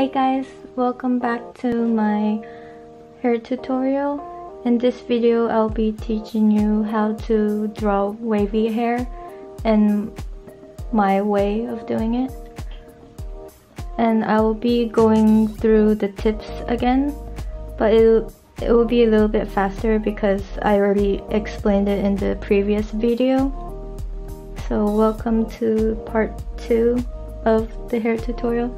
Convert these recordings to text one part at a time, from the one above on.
Hey guys, welcome back to my hair tutorial. In this video I'll be teaching you how to draw wavy hair and my way of doing it. And I will be going through the tips again, but it will be a little bit faster because I already explained it in the previous video. So welcome to part 2 of the hair tutorial.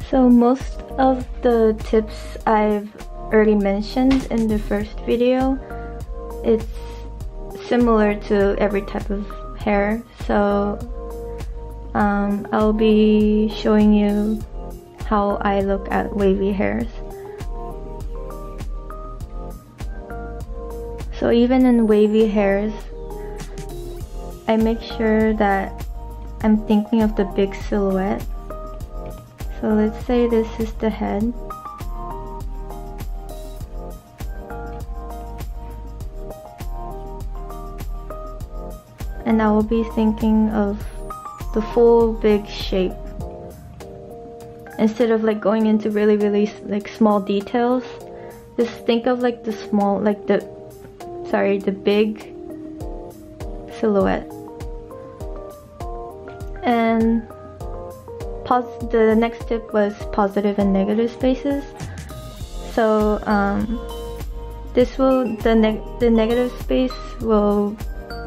So most of the tips I've already mentioned in the first video. It's similar to every type of hair, so I'll be showing you how I look at wavy hairs. So even in wavy hairs, I make sure that I'm thinking of the big silhouette. So let's say this is the head. And I will be thinking of the full big shape. Instead of like going into really like small details, just think of like the small, like the big silhouette. And the next tip was positive and negative spaces. So the negative space will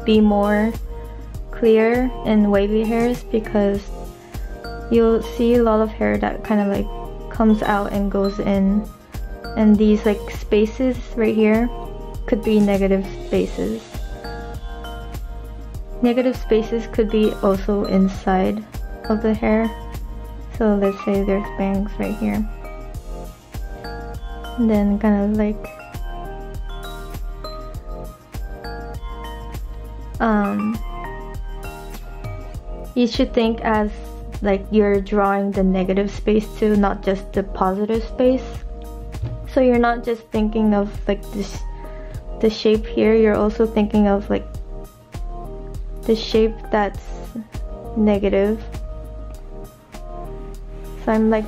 be more clear in wavy hairs because you'll see a lot of hair that kind of like comes out and goes in, and these like spaces right here could be negative spaces. Negative spaces could be also inside of the hair. So let's say there's bangs right here, and then kind of like you should think as like you're drawing the negative space too, not just the positive space. So you're not just thinking of like the shape here, you're also thinking of like the shape that's negative. So I'm like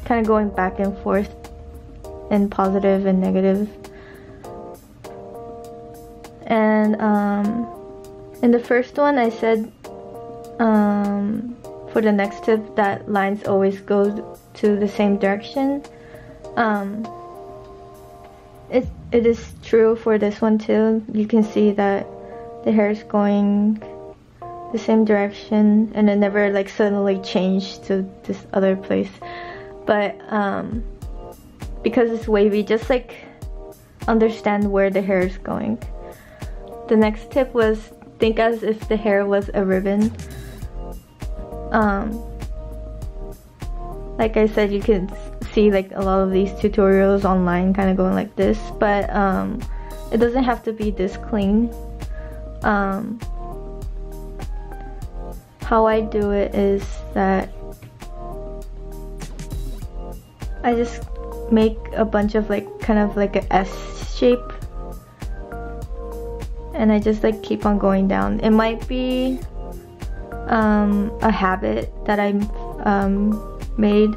kind of going back and forth in positive and negative. And in the first one I said for the next tip that lines always go to the same direction. It is true for this one too. You can see that the hair is going the same direction and it never like suddenly changed to this other place. But because it's wavy, just like understand where the hair is going. The next tip was think as if the hair was a ribbon. Like I said, you can see like a lot of these tutorials online kind of going like this, but it doesn't have to be this clean. How I do it is that I just make a bunch of like kind of like a S shape, and I just like keep on going down. It might be a habit that I made,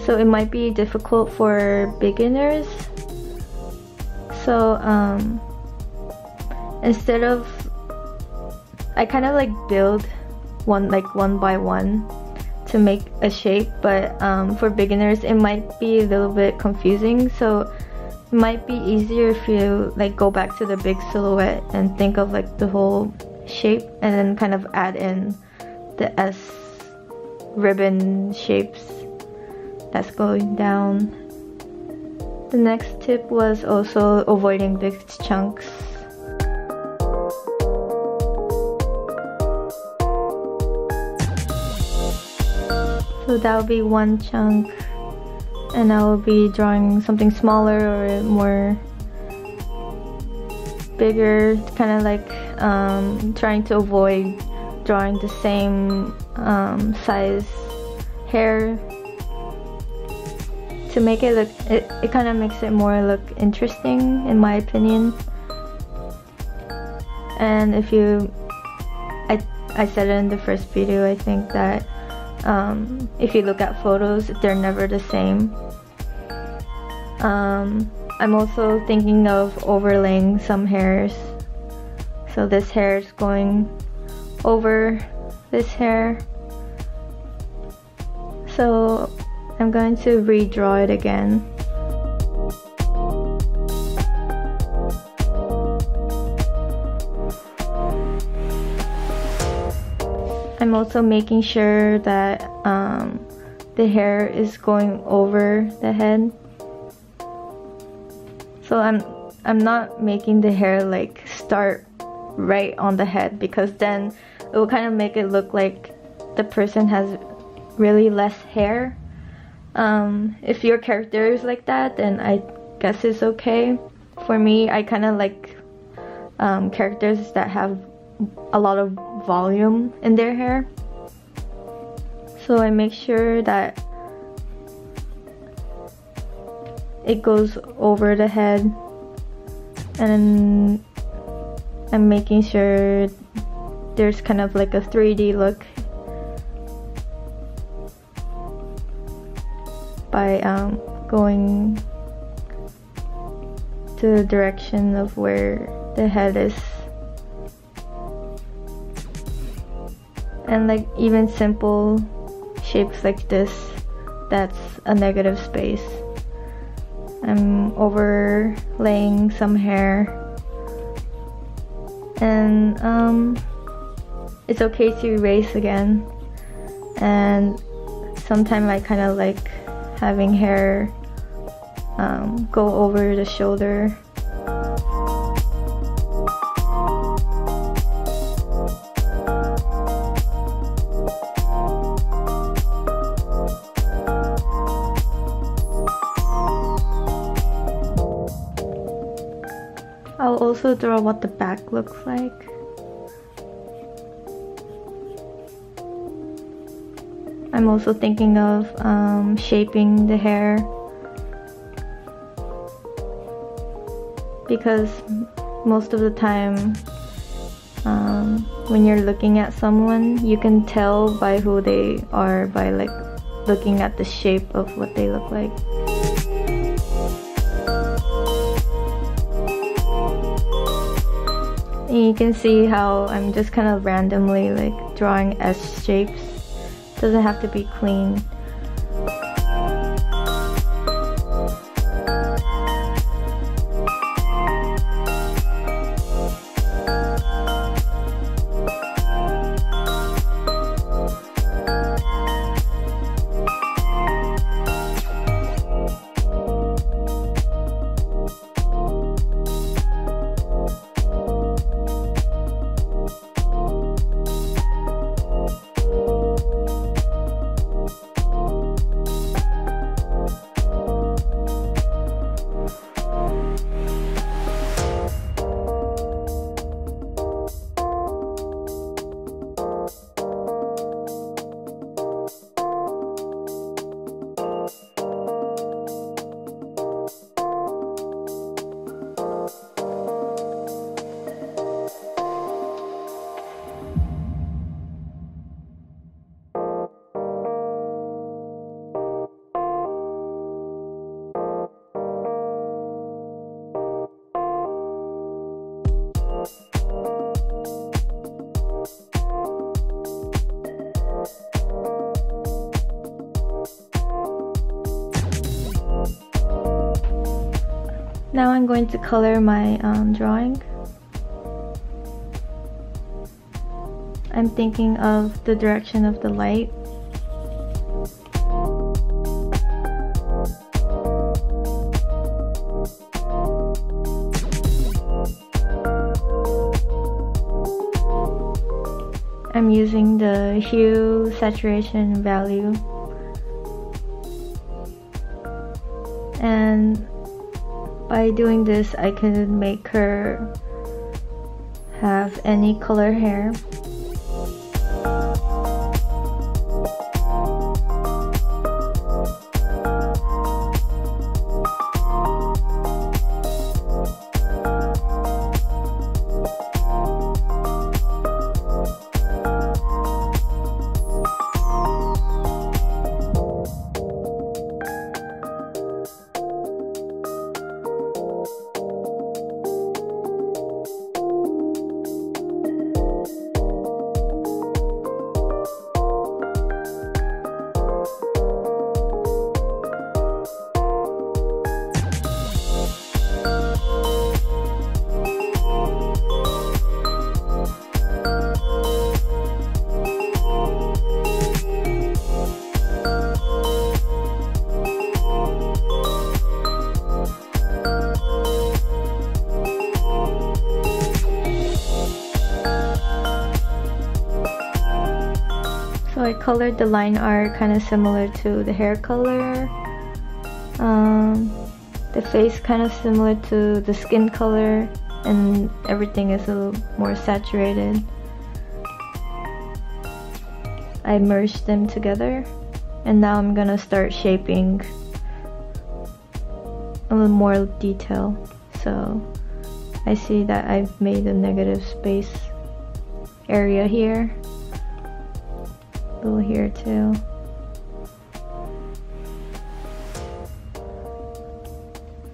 so it might be difficult for beginners. So instead of, I kind of like build one by one to make a shape, but for beginners it might be a little bit confusing. So it might be easier if you like go back to the big silhouette and think of like the whole shape, and then kind of add in the S ribbon shapes that's going down. The next tip was also avoiding big chunks. So that will be one chunk, and I will be drawing something smaller or more bigger, kind of like trying to avoid drawing the same size hair to make it look, it kind of makes it more look interesting in my opinion. And if you, I said it in the first video, I think that if you look at photos, they're never the same. I'm also thinking of overlaying some hairs. So this hair is going over this hair. So I'm going to redraw it again. I'm also making sure that the hair is going over the head. So I'm not making the hair like start right on the head, because then it will kind of make it look like the person has really less hair. If your character is like that, then I guess it's okay. For me, I kind of like characters that have a lot of volume in their hair. So I make sure that it goes over the head, and I'm making sure there's kind of like a 3D look by going to the direction of where the head is. And like even simple shapes like this, that's a negative space. I'm overlaying some hair, and it's okay to erase again. And sometimes I kind of like having hair go over the shoulder. I'll also draw what the back looks like. I'm also thinking of shaping the hair, because most of the time when you're looking at someone, you can tell by who they are by like looking at the shape of what they look like. And you can see how I'm just kind of randomly like drawing S shapes. Doesn't have to be clean. Now I'm going to color my drawing. I'm thinking of the direction of the light. I'm using the hue saturation value, and by doing this I could make her have any color hair. So I colored the line art kind of similar to the hair color. The face kind of similar to the skin color, and everything is a little more saturated. I merged them together, and now I'm gonna start shaping a little more detail. So I see that I've made a negative space area here, a little here too.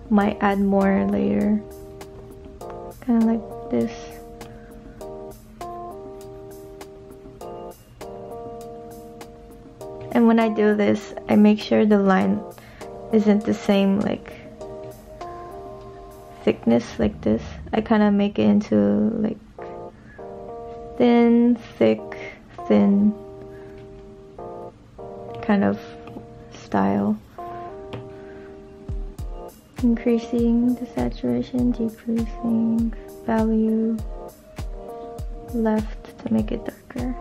Might add more later, kind of like this. And when I do this, I make sure the line isn't the same like thickness like this. I kind of make it into like thin, thick, thin kind of style. Increasing the saturation, decreasing value left to make it darker.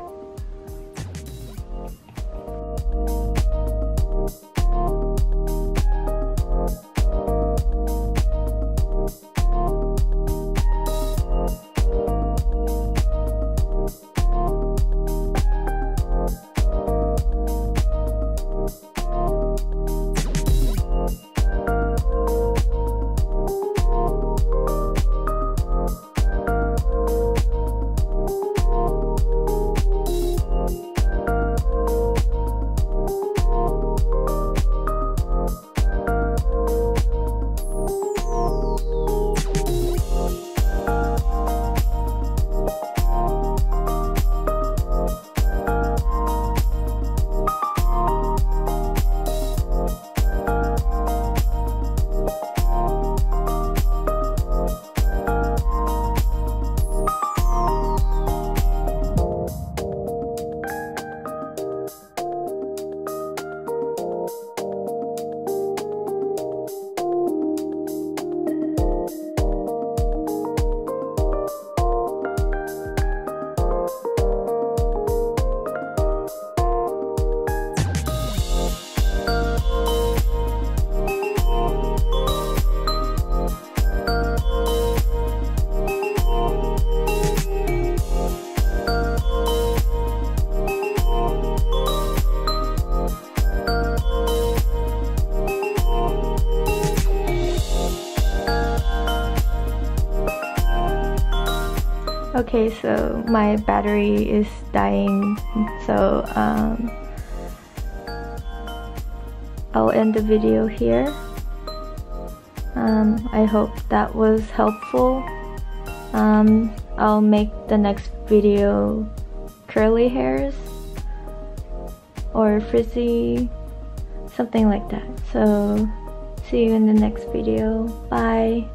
Okay, so my battery is dying, so I'll end the video here. I hope that was helpful. I'll make the next video curly hairs or frizzy, something like that. So see you in the next video. Bye.